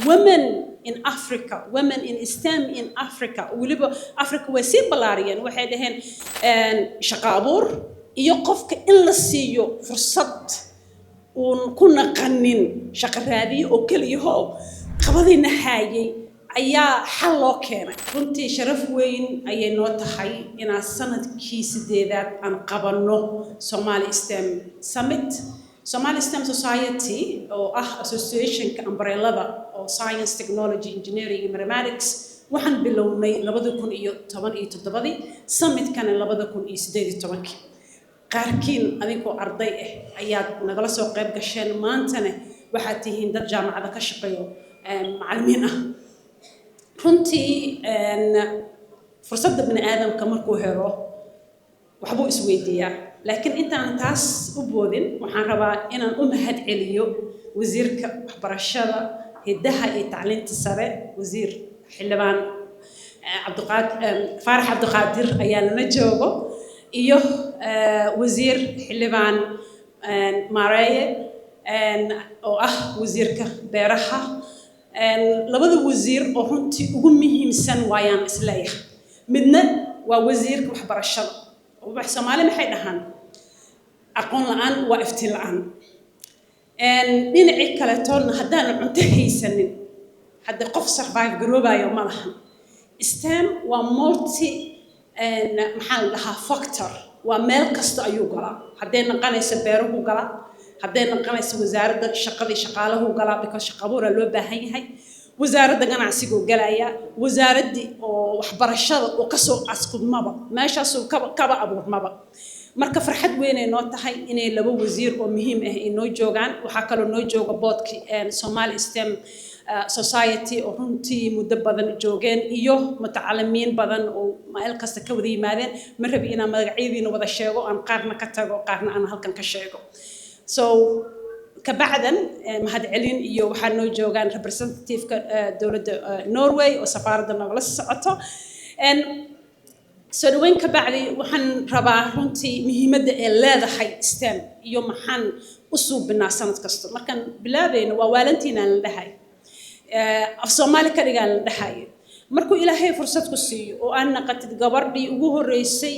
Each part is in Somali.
women in Africa, women in STEM in Africa, waliba Africa way sii balaariyeen waxay dhaheen shaqo abuur iyo qofka in la siiyo fursad uun ku naqanin shaqo raadiyo oo kaliya oo qabadina haayay ayaa xal loo keenay runtii sharaf weyn ayay noo tahay inaan sanadkii 8aad aan qabanno Somali STEM Summit. Somali STEM Society oo association-ka umbrella oo science, technology, engineering and mathematics waxaan bilownay 2017 summit-kana 2018 qaarkiin adinkoo arday ah ayaad nagala soo qayb gasheen maantana waxaad tihiin dad jaamacada ka shaqeeyo macallimiin ah runtii fursadda bini aadamka markuu helo waxbuu isweydiiyaa laakiin intaan taas u boodin waxaan rabaa inaan u mahad celiyo wasiirka waxbarashada hidaha iyo tacliinta sare wasiir xildhibaan Faarax Cabdiqaadir ayaa lana joogo iyo wasiir xildhibaan Maareeye oo wasiirka beeraha labada wasiir oo runtii ugu muhiimsan waayaan isleeyahay midna waa wasiirka waxbarashada wax Soomaali maxay dhahaan aqoon la'aan waa iftiin la'aan dhinaci kale toona haddaan cunto haysanin hadda qof survive garoobayo ma lahan STEM waa multi maxaa la dhahaa factor waa meel kasta ayuu galaa hadday naqanayso beeruhu galaa hadday naqanayso wasaaradda shaqadii shaqaalahu galaa because shaqo abuur loo baahan yahay wasaaradda ganacsiga galaya wasaaraddii oo waxbarashada oo ka soo askudmaba meeshaas uu kaba abuurmaba marka farxad weyn ay noo tahay inay laba wasiir oo muhiim ah ay noo joogaan waxa kale oo noo jooga boardki Somali STEM Society oo runtii muddo badan joogeen iyo mutacalimiin badan oo meel kasta ka wada yimaadeen ma rabi inaan magacyadiina wada sheego aan qaarna ka tago qaarna aan halkan ka sheego so kabacdan mahad celin iyo waxa noo joogaan representative-ka dawladda Norway oo safaaradda nagala socoto soo dhaweyn kabacdi waxaan rabaa runtii muhiimadda ay leedahay STEM iyo maxaan u suubinaa sanad kasta markaan bilaabayno waa waalantiina la dhahay af Soomaali ka dhigaan la dhahay markuu Ilaahay fursad ku siiyo oo aan naqatid gabadhii ugu horeysay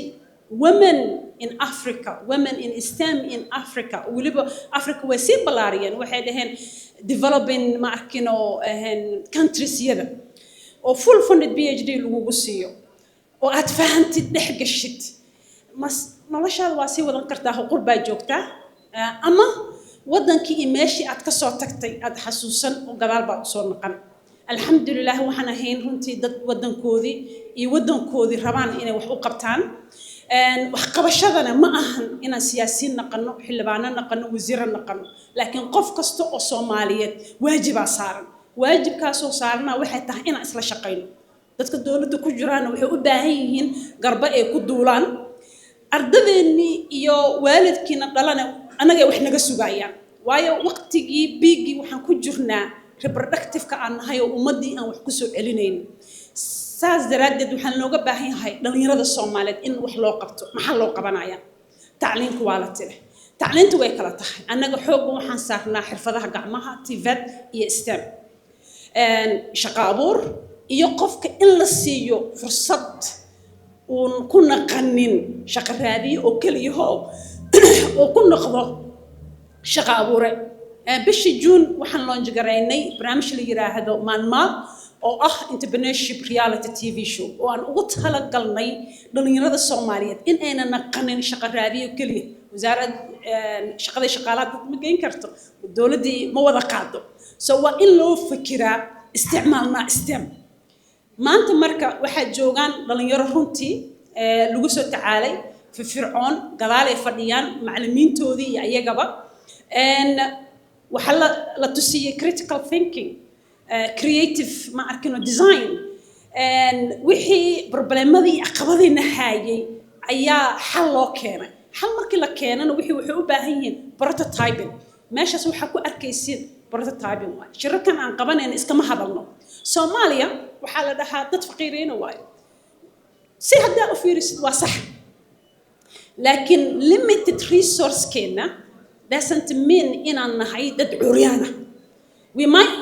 women in Africa, women in STEM in Africa, waliba Africa way sii balaariyeen waxay dhaheen developing ma arkino countries yada oo full funded PhD lagu siiyo oo aad fahantid dhex gashid mas noloshaada waa sii wadan kartaa qurbaa joogtaa ama wadankii meeshii aad ka soo tagtay aad xasuusan oo gadaal baad soo naqan alxamdulillah waxaan ahayn runtii dad wadankoodii rabaan inay wax u qabtaan wax qabashadana ma ahan inaan siyaasiin naqano xildhibaano naqano wasiir naqano laakiin qof kasta oo Soomaaliyeed waajiba saaran waajibkaas oo saarna waxay tahay inaan isla shaqeyno dadka dawladda ku jiraan waxay u baahan yihiin garba ay ku duulaan ardadeeni iyo waalidkiina dhalana anaga wax naga sugayaan waayo waqtigii biigi waxaan ku jirnaa reproductive-ka aan nahay oo ummadii aan wax ku soo celinayn saas daraadeed waxaan looga baahan yahay dhalinyarada Soomaaliyeed in wax loo qabto maxaa loo qabanaya tacliinku waa la tiri tacliintu way kala tahay anaga xoog waxaan saarnaa xirfadaha gacmaha TVET iyo STEM shaqo abuur iyo qofka in la siiyo fursad uun ku naqanin shaqo raadiyo oo kaliya oo ku noqdo shaqo abuure bishii June waxaan launch garaynay barnaamij la yiraahdo maalmaha oo entrepreneurship reality TV show oo aan ugu talagalnay dhalinyarada Soomaaliyeed in ayna naqanin shaqo raadiyo kaliya wasaaradda shaqada shaqaalaha ma geyn karto dawladii ma wada qaado so waa in loo fikiraa isticmaalna STEM maanta marka waxa joogan dhalinyaro runtii lagu soo tacaalay fircoon gadaal ay fadhiyaan macallimiintoodii iyo ayagaba waxa la tusiyay critical thinking creative ma arkino design wixii problemadii caqabadina haayay ayaa xal loo keenay xal markii la keenana wixii waxay u baahan yihiin prototyping meeshaas waxa ku arkaysid prototyping waa shirkan aan qabanayna iskama hadalno Soomaaliya waxa la dhahaa dad faqiiriin waayo si hadda u fiirisid waa sax laakiin limited resource keena doesn't mean inaan nahay dad curyaana we might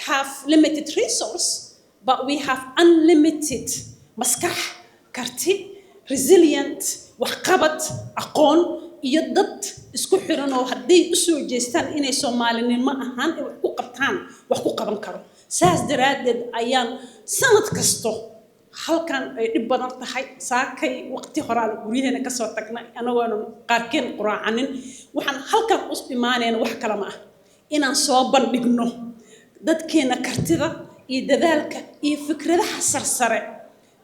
have limited resource, but we have unlimited maskax, karti, resilient, waxqabad, aqoon iyo dad isku xiran oo haddii u soo jeestaan inay Soomaalinimo ahaan wax ku qabtaan wax ku qaban karo. Saas daraadeed ayaan sanad kasto halkan ay dhib badan tahay saakay waqti horaan guryaheena ka soo tagnay anagoona qaarkeen quraacanin waxaan halkan u imaanayna wax kala ma ah inaan soo bandhigno dadkeena kartida iyo dadaalka iyo fikradaha sarsare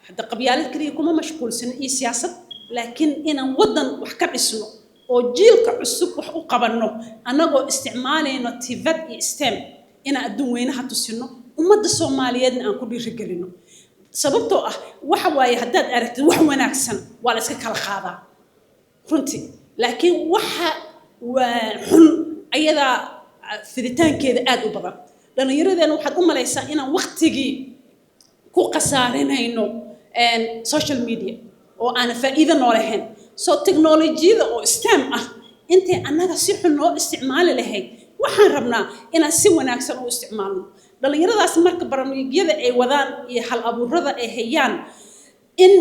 hadda qabyaalad kaliya kuma mashquulsan iyo siyaasad laakiin inaan wadan wax ka dhisno oo jiilka cusub wax u qabanno anagoo isticmaalayno TVET iyo STEM inaan adduun weynaha tusino ummadda Soomaaliyeedna aan ku dhiirigelino sababtoo ah waxa waaye haddaad aragtid wax wanaagsan waa la iska kala qaadaa runtii laakiin waxa waa xun ayadaa fiditaankeeda aad u badan dhallinyaradeena waxaad u malaysaa inaan waqtigii ku khasaarinayno social media oo aan faa'iido noo lahayn soo teknolojiyada oo STEM ah intay annaga si xun noo isticmaali lahayd waxaan rabnaa inaan si wanaagsan u isticmaalno dhalinyaradaas marka barnaamijyada ay wadaan iyo hal abuurada ay hayaan in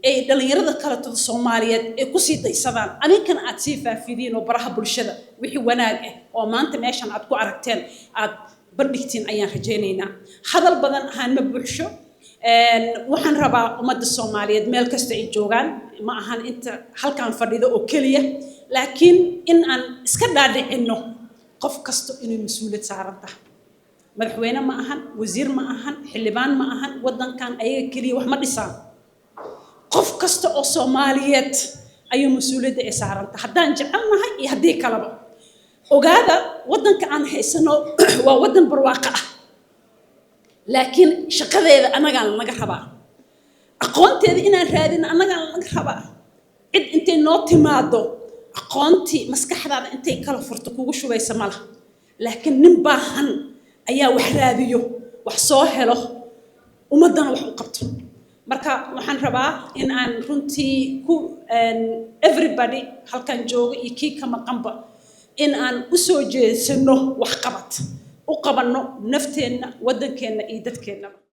ay dhalinyarada kala tada Soomaaliyeed ay ku sii daysadaan aninkana aad sii faafidiin oo baraha bulshada wixii wanaag ah oo maanta meeshan aad ku aragteen aad bandhigtiin ayaan rajaynaynaa hadal badan ahaan ma buuxsho waxaan rabaa ummadda Soomaaliyeed meel kasta ay joogaan ma ahan inta halkan fadhido oo kaliya laakiin in aan iska dhaadhicino qof kasto inuu mas'uuliyad saaran tahay madaxweyne ma ahan wasiir ma ahan xildhibaan ma ahan wadankan ayaga kaliya wax ma dhisaan qof kasta oo Soomaaliyeed ayuu mas'uuliyadda ay saaran tahay haddaan jecelnahay iyo haddii kalaba ogaada wadanka aan haysano waa wadan barwaaqo ah laakiin shaqadeeda anagaan laga rabaa aqoonteeda inaan raadino anagaan laga rabaa cid intay noo timaado aqoontii maskaxdaada intay kala furto kugu shubaysa malaha laakiin nin baahan ayaa wax raadiyo wax soo helo ummadana wax u qabto marka waxaan rabaa in aan runtii ku everybody halkan jooga iyo kii ka maqanba in aan u soo jeesano wax qabad u qabanno nafteenna wadankeena iyo dadkeena